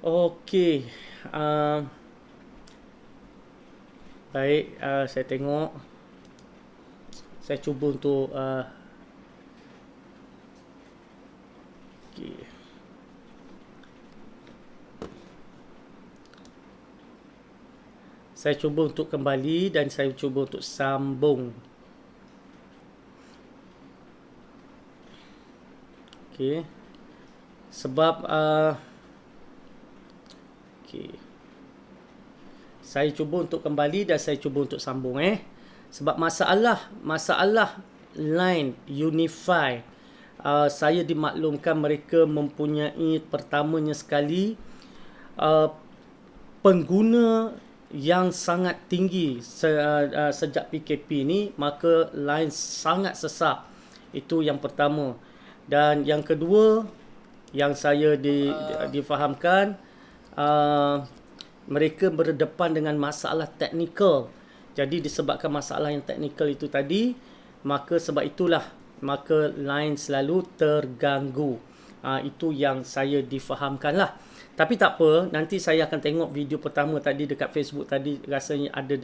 Okey. Uh, Baik, saya tengok. Saya cuba untuk okey. Saya cuba untuk kembali dan saya cuba untuk sambung. Okey. Sebab okey. Saya cuba untuk kembali dan saya cuba untuk sambung sebab masalah line Unify, saya dimaklumkan mereka mempunyai pertamanya sekali pengguna yang sangat tinggi sejak PKP ni, maka line sangat sesak. Itu yang pertama. Dan yang kedua yang saya difahamkan, mereka berdepan dengan masalah teknikal. Jadi disebabkan masalah yang teknikal itu tadi, maka sebab itulah maka line selalu terganggu. Itu yang saya difahamkan lah. Tapi tak apa, nanti saya akan tengok video pertama tadi dekat Facebook tadi, rasanya ada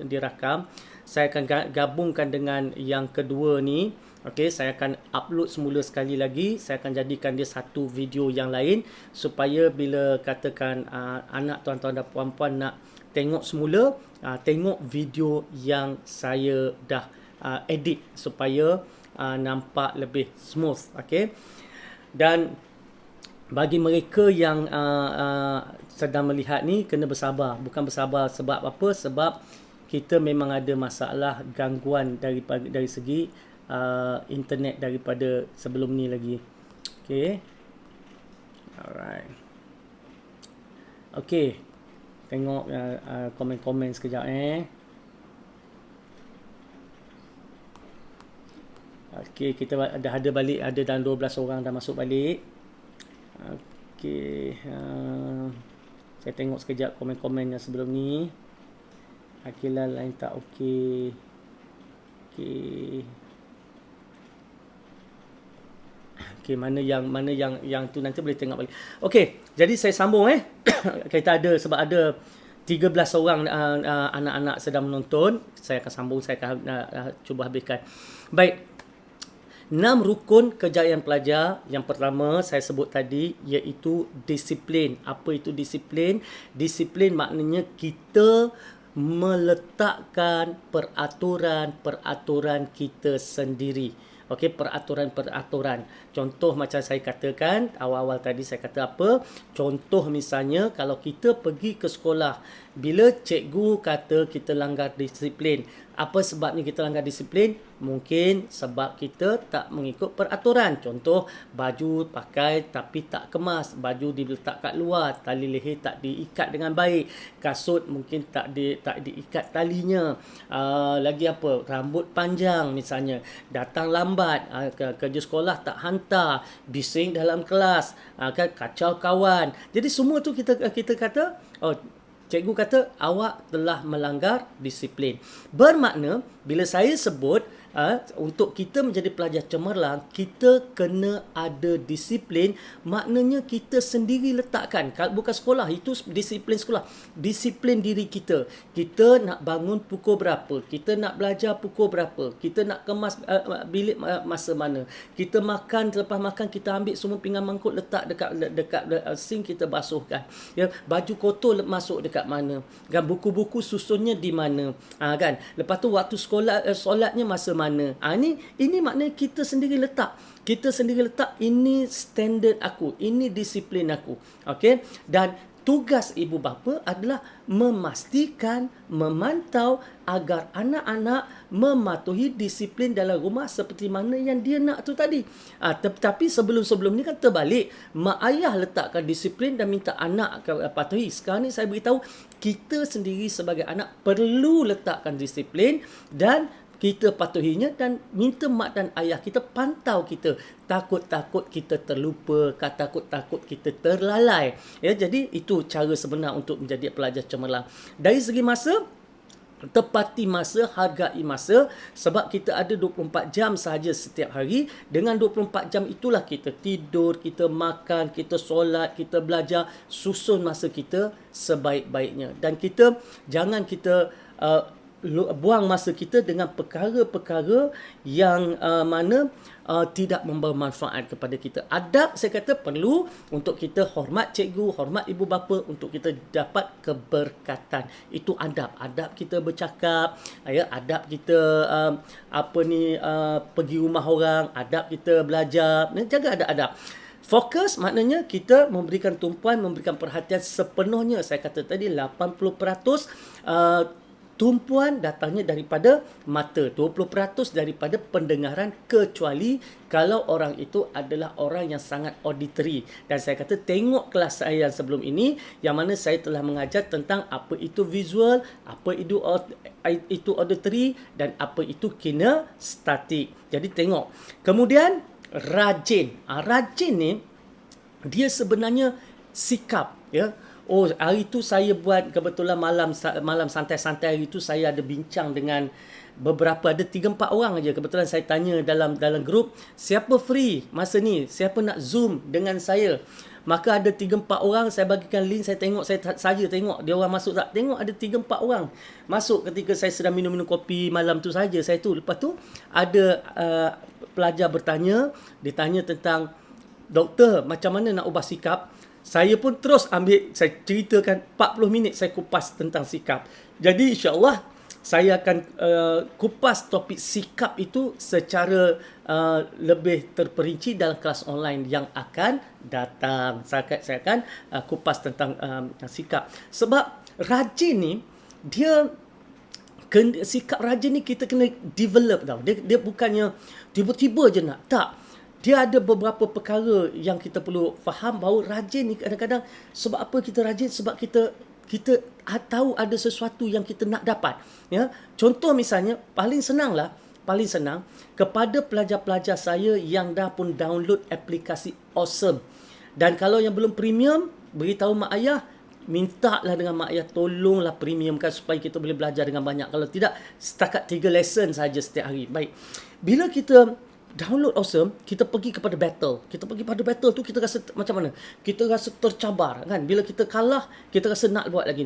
dirakam. Saya akan gabungkan dengan yang kedua ni. Okey, saya akan upload semula sekali lagi. Saya akan jadikan dia satu video yang lain supaya bila katakan anak tuan-tuan dan puan-puan nak tengok semula, tengok video yang saya dah edit supaya nampak lebih smooth. Okey. Dan bagi mereka yang sedang melihat ni, kena bersabar. Bukan bersabar sebab apa? Sebab kita memang ada masalah gangguan dari segi internet daripada sebelum ni lagi. Okay. Alright. Okay. Tengok komen-komen sekejap Okay, kita dah ada balik, ada dalam 12 orang dah masuk balik. Okay. Saya tengok sekejap komen-komen yang sebelum ni. Akilah lain tak okey. Okay. Okay, mana yang tu nanti boleh tengok balik. Okey, jadi saya sambung kita ada sebab ada 13 orang anak-anak sedang menonton. Saya akan sambung, saya akan cuba habiskan. Baik. 6 rukun kejayaan pelajar. Yang pertama saya sebut tadi iaitu disiplin. Apa itu disiplin? Disiplin maknanya kita meletakkan peraturan-peraturan kita sendiri. Okey, peraturan-peraturan. Contoh macam saya katakan, awal-awal tadi saya kata apa? Contoh misalnya, kalau kita pergi ke sekolah, bila cikgu kata kita langgar disiplin, apa sebabnya kita langgar disiplin? Mungkin sebab kita tak mengikut peraturan. Contoh, baju pakai tapi tak kemas, baju diletak kat luar, tali leher tak diikat dengan baik, kasut mungkin tak diikat talinya. Lagi apa? Rambut panjang misalnya, datang lambat, kerja sekolah tak hantar, bising dalam kelas, kacau kawan. Jadi semua tu kita kata, cikgu kata awak telah melanggar disiplin. Bermakna bila saya sebut untuk kita menjadi pelajar cemerlang, kita kena ada disiplin. Maknanya kita sendiri letakkan, bukan sekolah, itu disiplin sekolah, disiplin diri kita. Kita nak bangun pukul berapa, kita nak belajar pukul berapa, kita nak kemas bilik masa mana, kita makan, lepas makan kita ambil semua pinggan mangkuk letak dekat sink, kita basuhkan. Ya, baju kotor masuk dekat mana, kan, buku-buku susunnya di mana, kan. Lepas tu waktu solatnya masa mana. Ini maknanya kita sendiri letak. Kita sendiri letak, ini standard aku, ini disiplin aku. Okey? Dan tugas ibu bapa adalah memastikan, memantau agar anak-anak mematuhi disiplin dalam rumah seperti mana yang dia nak tu tadi. Tapi sebelum ni kan terbalik. Mak ayah letakkan disiplin dan minta anak patuhi. Sekarang ni saya beritahu, kita sendiri sebagai anak perlu letakkan disiplin dan kita patuhinya, dan minta mak dan ayah kita pantau kita. Takut-takut kita terlupa, takut-takut kita terlalai. Ya, jadi itu cara sebenar untuk menjadi pelajar cemerlang. Dari segi masa, tepati masa, hargai masa, sebab kita ada 24 jam sahaja setiap hari. Dengan 24 jam itulah kita tidur, kita makan, kita solat, kita belajar, susun masa kita sebaik-baiknya. Dan kita jangan kita buang masa kita dengan perkara-perkara yang mana tidak membawa manfaat kepada kita. Adab, saya kata, perlu untuk kita hormat cikgu, hormat ibu bapa, untuk kita dapat keberkatan. Itu adab. Adab kita bercakap, ya, adab kita pergi rumah orang, adab kita belajar. Jaga adab-adab. Fokus maknanya kita memberikan tumpuan, memberikan perhatian sepenuhnya. Saya kata tadi 80% tumpuan datangnya daripada mata, 20% daripada pendengaran, kecuali kalau orang itu adalah orang yang sangat auditory. Dan saya kata tengok kelas saya yang sebelum ini, yang mana saya telah mengajar tentang apa itu visual, apa itu auditory, dan apa itu kinestetik. Jadi tengok. Kemudian rajin. Rajin ni dia sebenarnya sikap, ya. Oh, hari tu saya buat kebetulan malam santai-santai hari tu saya ada bincang dengan beberapa, ada 3-4 orang aja. Kebetulan saya tanya dalam grup, siapa free masa ni? Siapa nak Zoom dengan saya? Maka ada 3-4 orang, saya bagikan link, saya tengok, saya tengok dia orang masuk tak. Tengok ada 3-4 orang masuk ketika saya sedang minum kopi malam tu saja. Saya tu lepas tu ada pelajar bertanya, dia tanya tentang, doktor, macam mana nak ubah sikap? Saya pun terus saya ceritakan 40 minit saya kupas tentang sikap. Jadi insya-Allah saya akan kupas topik sikap itu secara lebih terperinci dalam kelas online yang akan datang. Saya akan kupas tentang sikap. Sebab rajin ni, sikap rajin ni kita kena develop tau. Dia bukannya tiba-tiba je nak. Tak. Dia ada beberapa perkara yang kita perlu faham bahawa rajin ni kadang-kadang, sebab apa kita rajin? Sebab kita tahu ada sesuatu yang kita nak dapat. Ya? Contoh misalnya, paling senang kepada pelajar-pelajar saya yang dah pun download aplikasi Awesome. Dan kalau yang belum premium, beritahu mak ayah, mintalah dengan mak ayah, tolonglah premiumkan supaya kita boleh belajar dengan banyak. Kalau tidak, setakat 3 lesson saja setiap hari. Baik. Bila kita download Awesome, kita pergi kepada battle. Kita pergi pada battle tu, kita rasa macam mana? Kita rasa tercabar, kan? Bila kita kalah, kita rasa nak buat lagi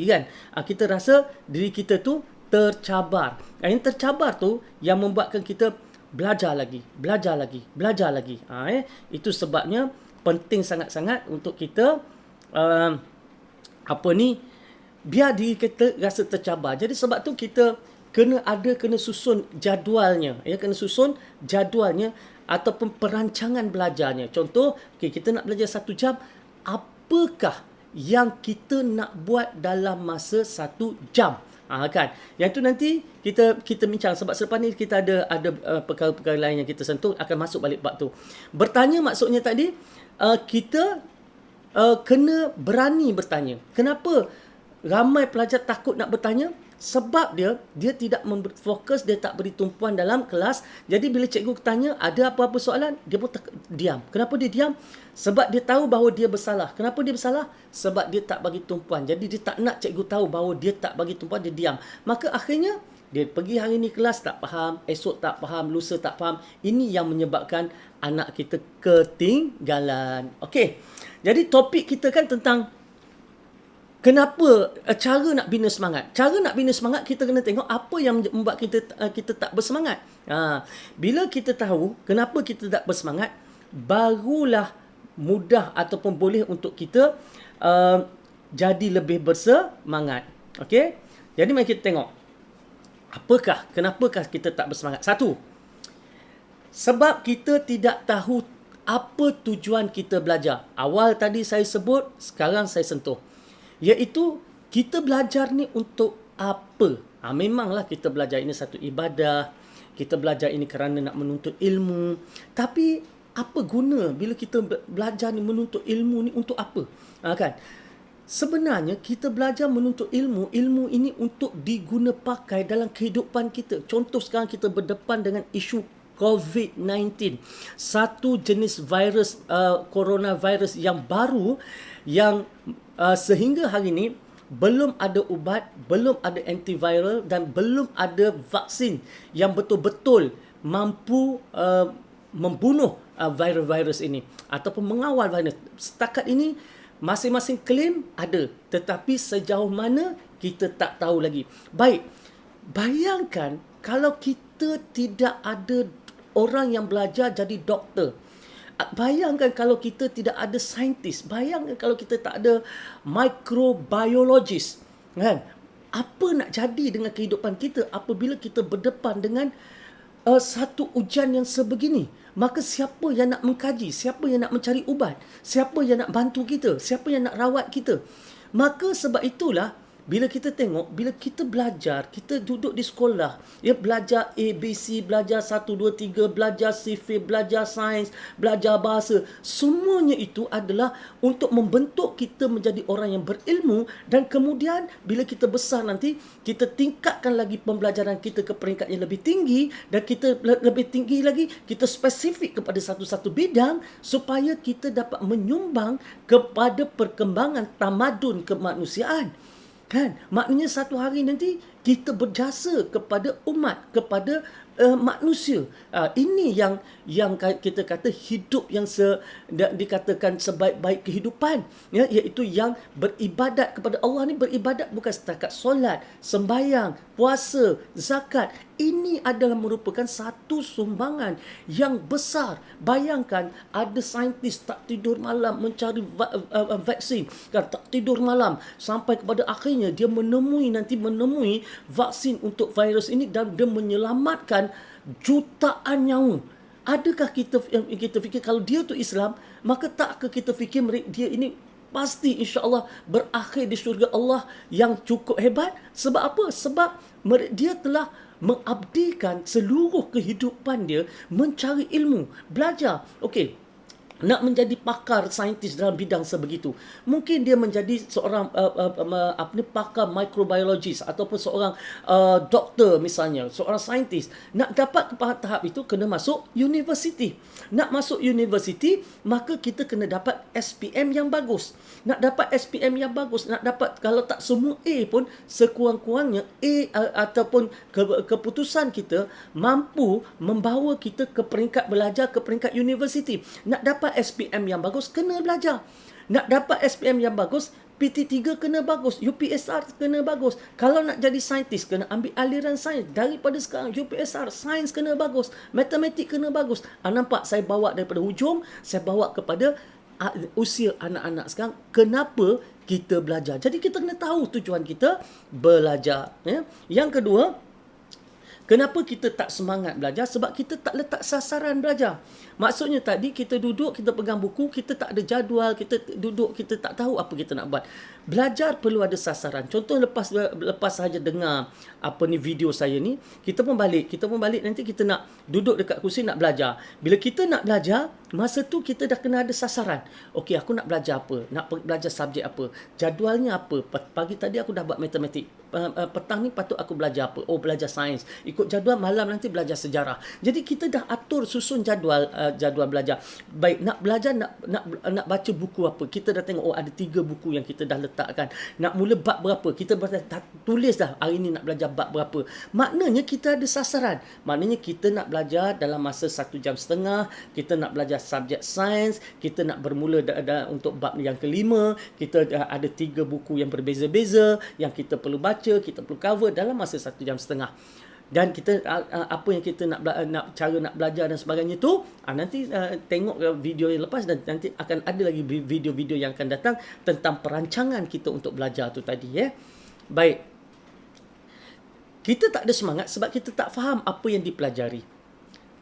kan? Kita rasa diri kita tu tercabar. Yang tercabar tu yang membuatkan kita belajar lagi. Itu sebabnya penting sangat-sangat untuk kita biar diri kita rasa tercabar. Jadi sebab tu kita kena susun jadualnya, ya, ataupun perancangan belajarnya. Contoh, kita nak belajar 1 jam, apakah yang kita nak buat dalam masa 1 jam? Kan? Yang tu nanti kita bincang, sebab selepas ni kita ada perkara-perkara lain yang kita sentuh, akan masuk balik bab tu. Bertanya maksudnya tadi, kita kena berani bertanya. Kenapa ramai pelajar takut nak bertanya? Sebab dia tidak fokus, dia tak beri tumpuan dalam kelas. Jadi bila cikgu tanya ada apa-apa soalan, dia pun diam. Kenapa dia diam? Sebab dia tahu bahawa dia bersalah. Kenapa dia bersalah? Sebab dia tak bagi tumpuan. Jadi dia tak nak cikgu tahu bahawa dia tak bagi tumpuan, dia diam. Maka akhirnya dia pergi hari ni kelas tak faham, esok tak faham, lusa tak faham. Ini yang menyebabkan anak kita ketinggalan. Okey. Jadi topik kita kan tentang kenapa, cara nak bina semangat. Cara nak bina semangat, kita kena tengok apa yang membuat kita tak bersemangat. Bila kita tahu kenapa kita tak bersemangat, barulah mudah ataupun boleh untuk kita jadi lebih bersemangat. Okey? Jadi mari kita tengok. Kenapakah kita tak bersemangat? 1. Sebab kita tidak tahu apa tujuan kita belajar. Awal tadi saya sebut, sekarang saya sentuh. Iaitu kita belajar ni untuk apa? Memanglah kita belajar ini satu ibadah, kita belajar ini kerana nak menuntut ilmu. Tapi apa guna bila kita belajar ni, menuntut ilmu ni untuk apa? Kan? Sebenarnya kita belajar menuntut ilmu ini untuk diguna pakai dalam kehidupan kita. Contoh sekarang kita berdepan dengan isu COVID-19. Satu jenis virus, coronavirus yang baru, yang sehingga hari ini belum ada ubat, belum ada antiviral dan belum ada vaksin yang betul-betul mampu membunuh virus-virus ini ataupun mengawal virus. Setakat ini masing-masing klaim ada, tetapi sejauh mana kita tak tahu lagi. Baik, bayangkan kalau kita tidak ada orang yang belajar jadi doktor. Bayangkan kalau kita tidak ada saintis. Bayangkan kalau kita tak ada microbiologist. Kan? Apa nak jadi dengan kehidupan kita apabila kita berdepan dengan satu ujian yang sebegini? Maka siapa yang nak mengkaji? Siapa yang nak mencari ubat? Siapa yang nak bantu kita? Siapa yang nak rawat kita? Maka sebab itulah, bila kita tengok, bila kita belajar, kita duduk di sekolah, ya, belajar ABC, belajar 1, 2, 3, belajar sifil, belajar sains, belajar bahasa, semuanya itu adalah untuk membentuk kita menjadi orang yang berilmu, dan kemudian bila kita besar nanti, kita tingkatkan lagi pembelajaran kita ke peringkat yang lebih tinggi, dan kita lebih tinggi lagi, kita spesifik kepada satu-satu bidang supaya kita dapat menyumbang kepada perkembangan tamadun kemanusiaan. Kan? Maknanya satu hari nanti kita berjasa kepada umat, kepada manusia. Ini yang kita kata hidup yang dikatakan sebaik-baik kehidupan, ya, iaitu yang beribadat kepada Allah. Ni beribadat bukan setakat solat, sembahyang, puasa, zakat. Ini adalah merupakan satu sumbangan yang besar. Bayangkan ada saintis tak tidur malam mencari vaksin, kan, tak tidur malam sampai kepada akhirnya dia menemui vaksin untuk virus ini, dan dia menyelamatkan jutaan nyawa. Adakah kita fikir kalau dia tu Islam, maka takkah kita fikir dia ini pasti insya-Allah berakhir di syurga Allah yang cukup hebat? Sebab apa? Sebab dia telah mengabdikan seluruh kehidupan dia mencari ilmu, belajar. Okey, nak menjadi pakar saintis dalam bidang sebegitu, mungkin dia menjadi seorang pakar microbiologist ataupun seorang doktor misalnya, seorang saintis. Nak dapat ke tahap itu kena masuk universiti. Nak masuk universiti, maka kita kena dapat SPM yang bagus. Nak dapat SPM yang bagus, nak dapat, kalau tak semua A pun, sekurang-kurangnya A ataupun keputusan kita mampu membawa kita ke peringkat belajar, ke peringkat universiti. Nak dapat SPM yang bagus, kena belajar. Nak dapat SPM yang bagus, PT3 kena bagus, UPSR kena bagus. Kalau nak jadi saintis, kena ambil aliran sains. Daripada sekarang, UPSR, sains kena bagus, matematik kena bagus. Nampak saya bawa daripada hujung, saya bawa kepada usia anak-anak sekarang. Kenapa kita belajar? Jadi kita kena tahu tujuan kita belajar. Ya. Yang kedua, kenapa kita tak semangat belajar? Sebab kita tak letak sasaran belajar. Maksudnya tadi kita duduk, kita pegang buku, kita tak ada jadual, kita duduk, kita tak tahu apa kita nak buat. Belajar perlu ada sasaran. Contoh lepas sahaja dengar video saya ni, kita pun balik nanti kita nak duduk dekat kursi nak belajar. Bila kita nak belajar, masa tu kita dah kena ada sasaran. Okey, aku nak belajar apa? Nak belajar subjek apa? Jadualnya apa? Pagi tadi aku dah buat matematik. Petang ni patut aku belajar apa? Oh, belajar sains. Ikut jadual, malam nanti belajar sejarah. Jadi kita dah atur susun jadual belajar. Baik, nak belajar, nak baca buku apa? Kita dah tengok, ada 3 buku yang kita dah letakkan. Nak mula bab berapa? Kita tulis dah hari ni nak belajar bab berapa. Maknanya kita ada sasaran. Maknanya kita nak belajar dalam masa 1.5 jam. Kita nak belajar subjek sains. Kita nak bermula untuk bab yang kelima. Kita ada 3 buku yang berbeza-beza yang kita perlu baca, kita perlu cover dalam masa 1.5 jam. Dan kita apa yang kita nak cara nak belajar dan sebagainya tu, nanti tengok video yang lepas, dan nanti akan ada lagi video-video yang akan datang tentang perancangan kita untuk belajar tu tadi, ya. Baik. Kita tak ada semangat sebab kita tak faham apa yang dipelajari.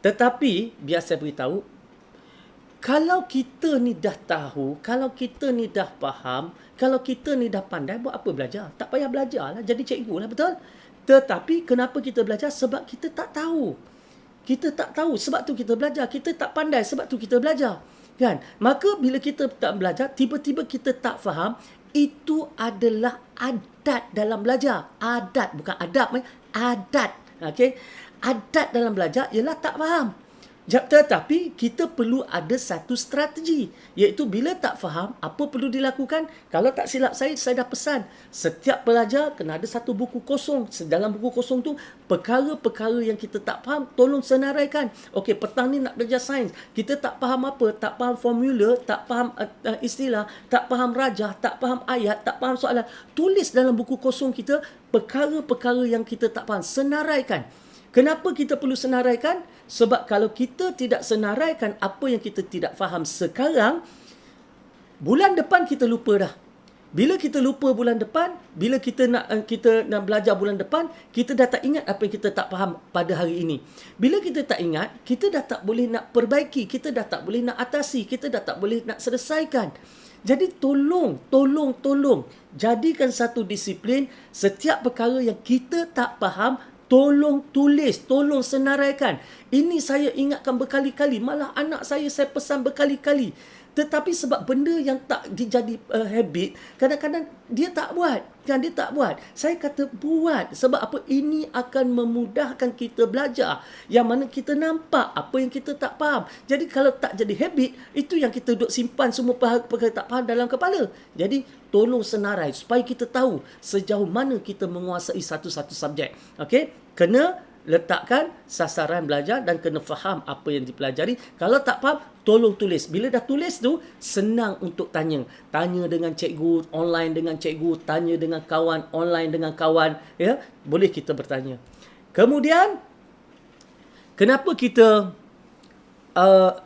Tetapi biar saya beritahu, kalau kita ni dah tahu, kalau kita ni dah faham, kalau kita ni dah pandai, buat apa belajar? Tak payah belajar lah, jadi cikgu lah, betul? Tetapi kenapa kita belajar? Sebab kita tak tahu. Kita tak tahu, sebab tu kita belajar. Kita tak pandai, sebab tu kita belajar. Kan? Maka bila kita tak belajar, tiba-tiba kita tak faham, itu adalah adat dalam belajar. Adat, bukan adab. Adat. Okay? Adat dalam belajar ialah tak faham. Tetapi kita perlu ada satu strategi, iaitu bila tak faham apa perlu dilakukan. Kalau tak silap saya dah pesan setiap pelajar kena ada satu buku kosong. Dalam buku kosong tu perkara-perkara yang kita tak faham tolong senaraikan. Okey, petang ni nak belajar sains, kita tak faham apa, tak faham formula, tak faham istilah, tak faham rajah, tak faham ayat, tak faham soalan, tulis dalam buku kosong kita perkara-perkara yang kita tak faham, senaraikan. Kenapa kita perlu senaraikan? Sebab kalau kita tidak senaraikan apa yang kita tidak faham sekarang, bulan depan kita lupa dah. Bila kita lupa bulan depan, bila kita nak belajar bulan depan, kita dah tak ingat apa yang kita tak faham pada hari ini. Bila kita tak ingat, kita dah tak boleh nak perbaiki, kita dah tak boleh nak atasi, kita dah tak boleh nak selesaikan. Jadi tolong jadikan satu disiplin. Setiap perkara yang kita tak faham, tolong tulis, tolong senaraikan. Ini saya ingatkan berkali-kali, malah anak saya pesan berkali-kali. Tetapi sebab benda yang tak dijadi habit, kadang-kadang dia tak buat. Saya kata buat. Sebab apa? Ini akan memudahkan kita belajar. Yang mana kita nampak apa yang kita tak faham. Jadi kalau tak jadi habit, itu yang kita duduk simpan semua perkara tak faham dalam kepala. Jadi tolong senarai supaya kita tahu sejauh mana kita menguasai satu-satu subjek. Okey? Kena letakkan sasaran belajar dan kena faham apa yang dipelajari. Kalau tak faham, tolong tulis. Bila dah tulis tu, senang untuk tanya. Tanya dengan cikgu, online dengan cikgu, tanya dengan kawan, online dengan kawan. Ya, boleh kita bertanya. Kemudian, kenapa kita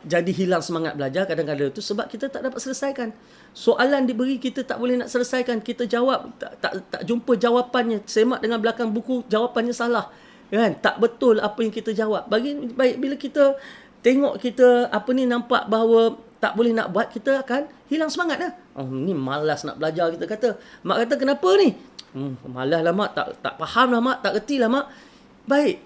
jadi hilang semangat belajar kadang-kadang itu? Sebab kita tak dapat selesaikan. Soalan diberi, kita tak boleh nak selesaikan. Kita jawab, tak jumpa jawapannya. Semak dengan belakang buku, jawapannya salah. Kan? Tak betul apa yang kita jawab. Baik bila kita tengok kita nampak bahawa tak boleh nak buat, kita akan hilang semangat dah. Oh, ni malas nak belajar, kita kata. Mak kata, kenapa ni? Malas lah mak, tak faham lah mak, tak reti lah mak. Baik,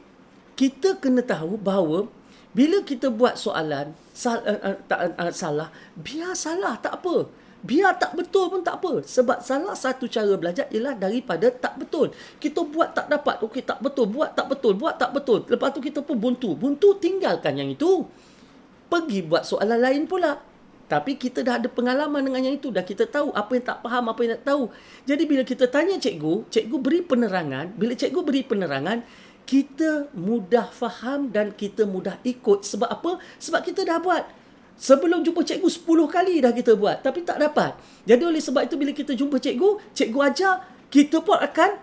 kita kena tahu bahawa bila kita buat soalan salah, biar salah, tak apa. Biar tak betul pun tak apa. Sebab salah satu cara belajar ialah daripada tak betul. Kita buat tak dapat. Okey, tak betul. Buat tak betul. Lepas tu kita pun buntu. Tinggalkan yang itu. Pergi buat soalan lain pula. Tapi kita dah ada pengalaman dengan yang itu. Dah kita tahu apa yang tak faham, apa yang tak tahu. Jadi bila kita tanya cikgu beri penerangan. Bila cikgu beri penerangan, kita mudah faham dan kita mudah ikut. Sebab apa? Sebab kita dah buat. Sebelum jumpa cikgu 10 kali dah kita buat, tapi tak dapat. Jadi oleh sebab itu bila kita jumpa cikgu ajar, kita pun akan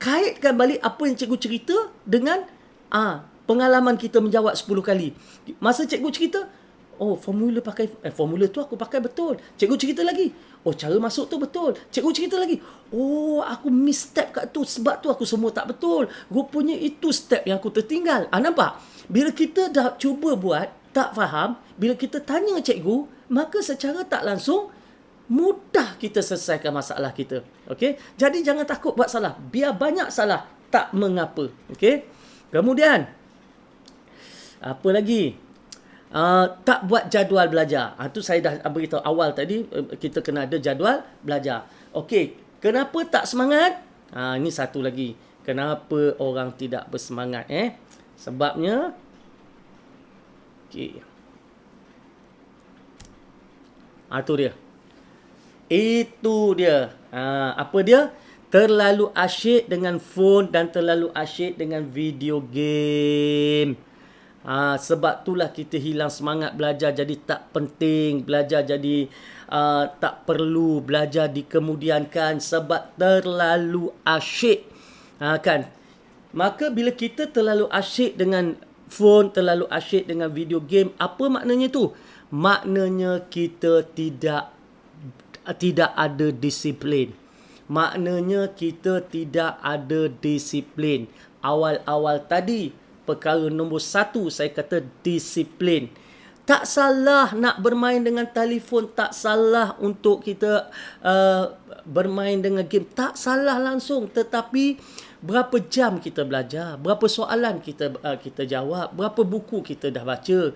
kaitkan balik apa yang cikgu cerita dengan pengalaman kita menjawab 10 kali. Masa cikgu cerita, formula tu aku pakai betul. Cikgu cerita lagi, cara masuk tu betul. Cikgu cerita lagi, aku miss step kat tu, sebab tu aku semua tak betul. Rupanya itu step yang aku tertinggal. Nampak? Bila kita dah cuba buat, tak faham, bila kita tanya cikgu, maka secara tak langsung mudah kita selesaikan masalah kita. Okey? Jadi jangan takut buat salah. Biar banyak salah, tak mengapa. Okey? Kemudian apa lagi? Tak buat jadual belajar. Itu saya dah beritahu awal tadi, kita kena ada jadual belajar. Okey, kenapa tak semangat? Ini satu lagi. Kenapa orang tidak bersemangat? Sebabnya okey. Itu dia. Apa dia? Terlalu asyik dengan phone dan terlalu asyik dengan video game. Sebab itulah kita hilang semangat belajar, jadi tak penting. Belajar jadi tak perlu. Belajar dikemudiankan sebab terlalu asyik. Kan? Maka bila kita terlalu asyik dengan phone, terlalu asyik dengan video game, apa maknanya tu? Maknanya kita tidak ada disiplin. Maknanya kita tidak ada disiplin. Awal-awal tadi, perkara nombor 1 saya kata disiplin. Tak salah nak bermain dengan telefon, tak salah untuk kita bermain dengan game, tak salah langsung. Tetapi berapa jam kita belajar, berapa soalan kita jawab, berapa buku kita dah baca,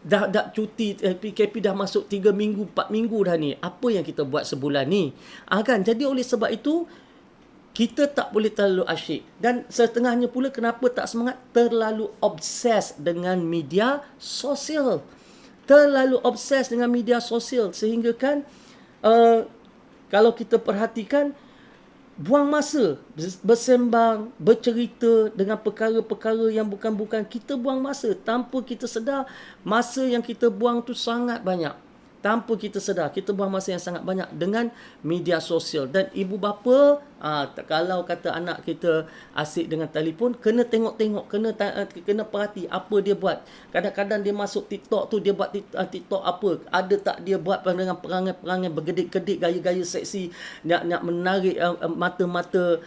dah cuti PKP dah masuk 3 minggu, 4 minggu dah ni. Apa yang kita buat sebulan ni? Kan? Jadi oleh sebab itu kita tak boleh terlalu asyik. Dan setengahnya pula kenapa tak semangat, terlalu obses dengan media sosial. Terlalu obses dengan media sosial sehingga kan kalau kita perhatikan, buang masa bersembang, bercerita dengan perkara-perkara yang bukan-bukan. Kita buang masa tanpa kita sedar. Masa yang kita buang tu sangat banyak. Tanpa kita sedar, kita buang masa yang sangat banyak dengan media sosial. Dan ibu bapa, kalau kata anak kita asyik dengan telefon, kena tengok-tengok, kena perhati apa dia buat. Kadang-kadang dia masuk TikTok tu, dia buat TikTok apa, ada tak dia buat dengan perangai-perangai bergedik-gedik, gaya-gaya seksi, nak menarik mata-mata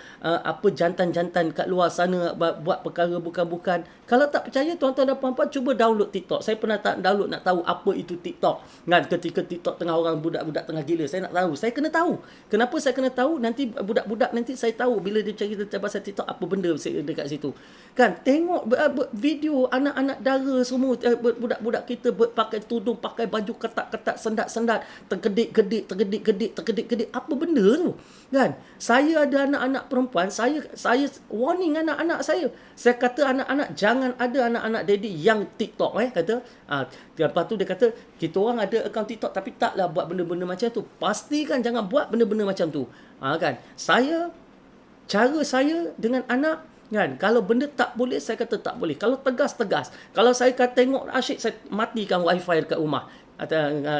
jantan-jantan kat luar sana buat perkara bukan-bukan. Kalau tak percaya, tuan-tuan dan puan-puan, cuba download TikTok. Saya pernah tak download, nak tahu apa itu TikTok. Kan, ketika TikTok tengah orang budak-budak tengah gila, saya nak tahu. Saya kena tahu. Kenapa saya kena tahu? Nanti budak-budak nanti saya tahu bila dia cerita pasal TikTok, apa benda dekat situ. Kan, tengok video anak-anak dara semua, budak-budak kita pakai tudung, pakai baju ketat-ketat, sendat-sendat, tergedik-gedik. Apa benda tu? Kan, saya ada anak-anak perempuan, saya warning anak-anak saya. Saya kata anak-anak, jangan ada anak-anak daddy yang TikTok kata. Lepas tu dia kata, kita orang ada akaun TikTok tapi taklah buat benda-benda macam tu. Pastikan jangan buat benda-benda macam tu. Kan, cara saya dengan anak, kan, kalau benda tak boleh, saya kata tak boleh. Kalau tegas. Kalau saya kata tengok asyik, saya matikan wifi dekat rumah.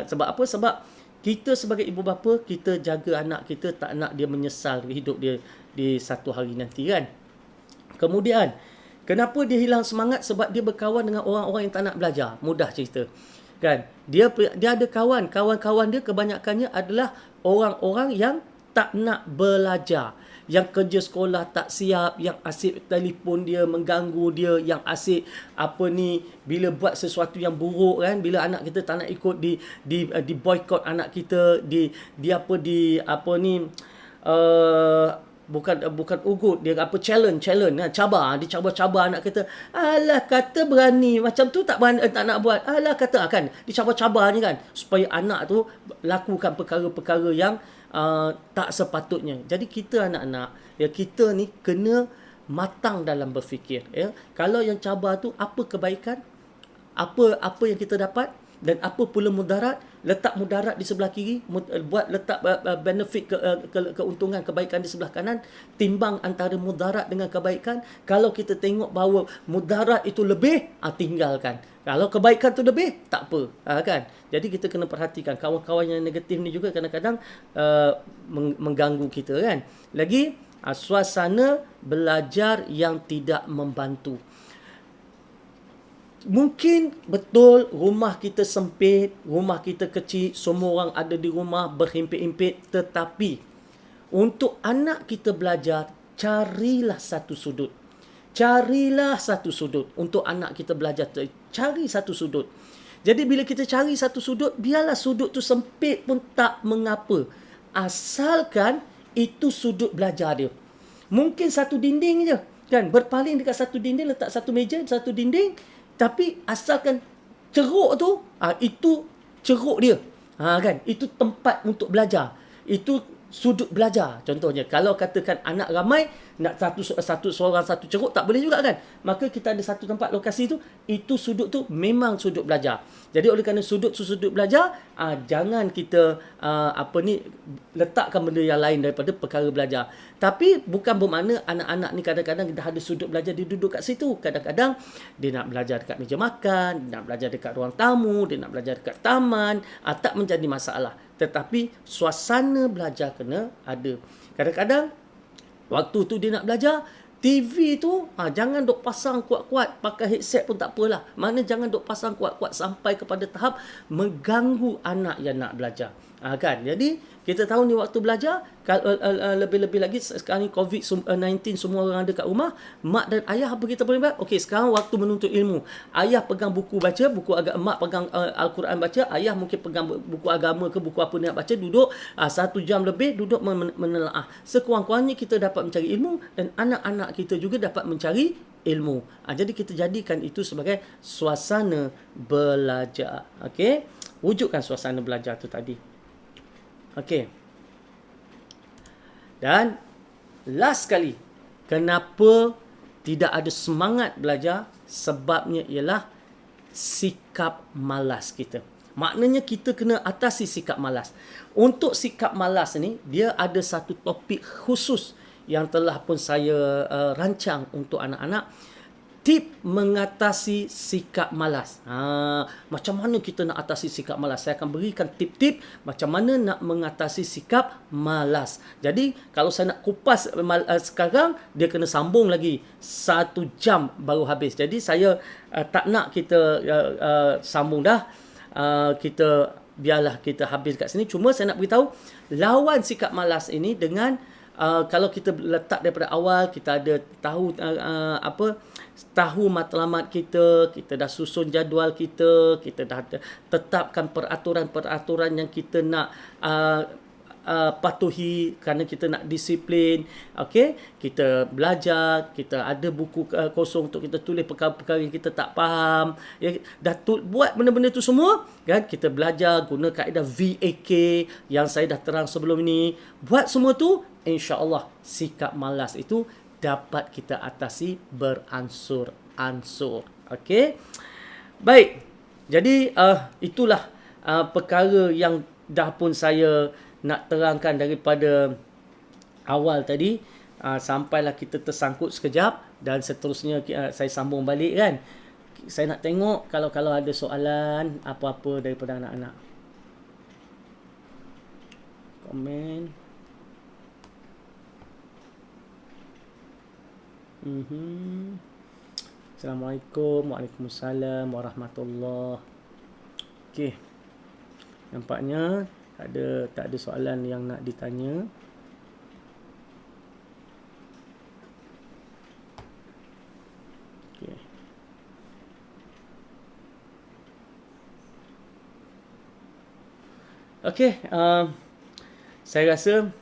Sebab apa? Sebab kita sebagai ibu bapa, kita jaga anak kita, tak nak dia menyesal hidup dia di satu hari nanti, kan. Kemudian, kenapa dia hilang semangat? Sebab dia berkawan dengan orang-orang yang tak nak belajar. Mudah cerita. Kan? Dia ada kawan-kawan dia kebanyakannya adalah orang-orang yang tak nak belajar. Yang kerja sekolah tak siap, yang asyik telefon dia, mengganggu dia, yang asyik bila buat sesuatu yang buruk, kan, bila anak kita tak nak ikut, di boycott anak kita, bukan ugut, dia challenge, dicabar anak kita. Alah, kata berani macam tu, tak berani, tak nak buat. Alah, kata kan, dicabar-cabar ni, kan, supaya anak tu lakukan perkara-perkara yang tak sepatutnya. Jadi kita anak-anak, kita ni kena matang dalam berfikir, Kalau yang cabar tu, apa kebaikan, apa yang kita dapat, dan apa pula mudarat. Letak mudarat di sebelah kiri, letak benefit, keuntungan, kebaikan di sebelah kanan, timbang antara mudarat dengan kebaikan. Kalau kita tengok bahawa mudarat itu lebih, tinggalkan. Kalau kebaikan tu lebih, tak apa, kan. Jadi kita kena perhatikan kawan-kawan yang negatif ni juga kadang-kadang mengganggu kita, kan. Lagi, suasana belajar yang tidak membantu. Mungkin betul rumah kita sempit, rumah kita kecil, semua orang ada di rumah berhimpit-himpit, tetapi untuk anak kita belajar, carilah satu sudut. Carilah satu sudut untuk anak kita belajar. Cari satu sudut. Jadi bila kita cari satu sudut, biarlah sudut tu sempit pun tak mengapa. Asalkan itu sudut belajar dia. Mungkin satu dinding je, kan, berpaling dekat satu dinding, letak satu meja, satu dinding. Tapi asalkan ceruk tu, itu ceruk dia. Kan? Itu tempat untuk belajar. Itu sudut belajar. Contohnya, kalau katakan anak ramai, nak satu seorang satu ceruk, tak boleh juga, kan? Maka kita ada satu tempat lokasi tu, itu sudut tu memang sudut belajar. Jadi oleh kerana sudut belajar, jangan kita letakkan benda yang lain daripada perkara belajar. Tapi bukan bermakna anak-anak ni kadang-kadang dah ada sudut belajar, dia duduk kat situ. Kadang-kadang dia nak belajar dekat meja makan, dia nak belajar dekat ruang tamu, dia nak belajar dekat taman, tak menjadi masalah. Tetapi suasana belajar kena ada. Kadang-kadang waktu tu dia nak belajar, TV tu jangan duk pasang kuat-kuat, pakai headset pun tak apalah. Mana jangan duk pasang kuat-kuat sampai kepada tahap mengganggu anak yang nak belajar. Kan? Jadi kita tahu ni waktu belajar, lebih-lebih lagi sekarang ni COVID-19, semua orang ada kat rumah, mak dan ayah apa kita boleh buat? Okey, sekarang waktu menuntut ilmu. Ayah pegang buku baca, mak pegang Al-Quran baca, ayah mungkin pegang buku agama ke buku apa nak baca, duduk 1 jam lebih, duduk menelaah. Sekurang-kurangnya kita dapat mencari ilmu dan anak-anak kita juga dapat mencari ilmu. Jadi kita jadikan itu sebagai suasana belajar. Okey, wujudkan suasana belajar tu tadi. Okey. Dan last sekali, kenapa tidak ada semangat belajar? Sebabnya ialah sikap malas kita. Maknanya kita kena atasi sikap malas. Untuk sikap malas ni, dia ada satu topik khusus yang telah pun saya rancang untuk anak-anak. Tip mengatasi sikap malas. Macam mana kita nak atasi sikap malas? Saya akan berikan tip-tip macam mana nak mengatasi sikap malas. Jadi, kalau saya nak kupas sekarang, dia kena sambung lagi 1 jam baru habis. Jadi, saya tak nak kita sambung dah. Kita biarlah kita habis kat sini. Cuma saya nak beritahu, lawan sikap malas ini dengan kalau kita letak daripada awal, kita ada tahu matlamat kita dah susun jadual kita dah tetapkan peraturan-peraturan yang kita nak patuhi kerana kita nak disiplin. Okey, kita belajar, kita ada buku kosong untuk kita tulis perkara-perkara yang kita tak faham. Ya, buat benda-benda tu semua kan, kita belajar guna kaedah VAK yang saya dah terang sebelum ini. Buat semua tu, insya-Allah sikap malas itu dapat kita atasi beransur-ansur. Okey. Baik. Jadi itulah perkara yang dah pun saya nak terangkan daripada awal tadi. Sampailah kita tersangkut sekejap dan seterusnya saya sambung balik kan. Saya nak tengok kalau ada soalan apa-apa daripada anak-anak. Komen. Assalamualaikum. Waalaikumsalam warahmatullahi. Okey. Nampaknya tak ada soalan yang nak ditanya. Okey. Okey, saya rasa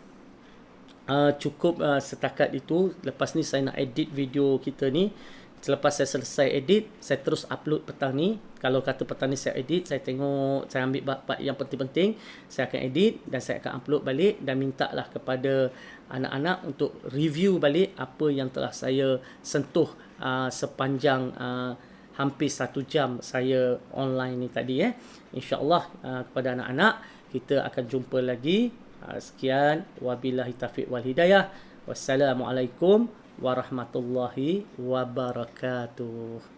cukup setakat itu. Lepas ni saya nak edit video kita ni. Selepas saya selesai edit, saya terus upload petang ni. Kalau kata petang ni saya edit, saya tengok, saya ambil part yang penting-penting, saya akan edit dan saya akan upload balik dan mintalah kepada anak-anak untuk review balik apa yang telah saya sentuh sepanjang hampir 1 jam saya online ni tadi. InsyaAllah kepada anak-anak, kita akan jumpa lagi. Sekian, wabillahi taufiq wal hidayah. Wassalamualaikum warahmatullahi wabarakatuh.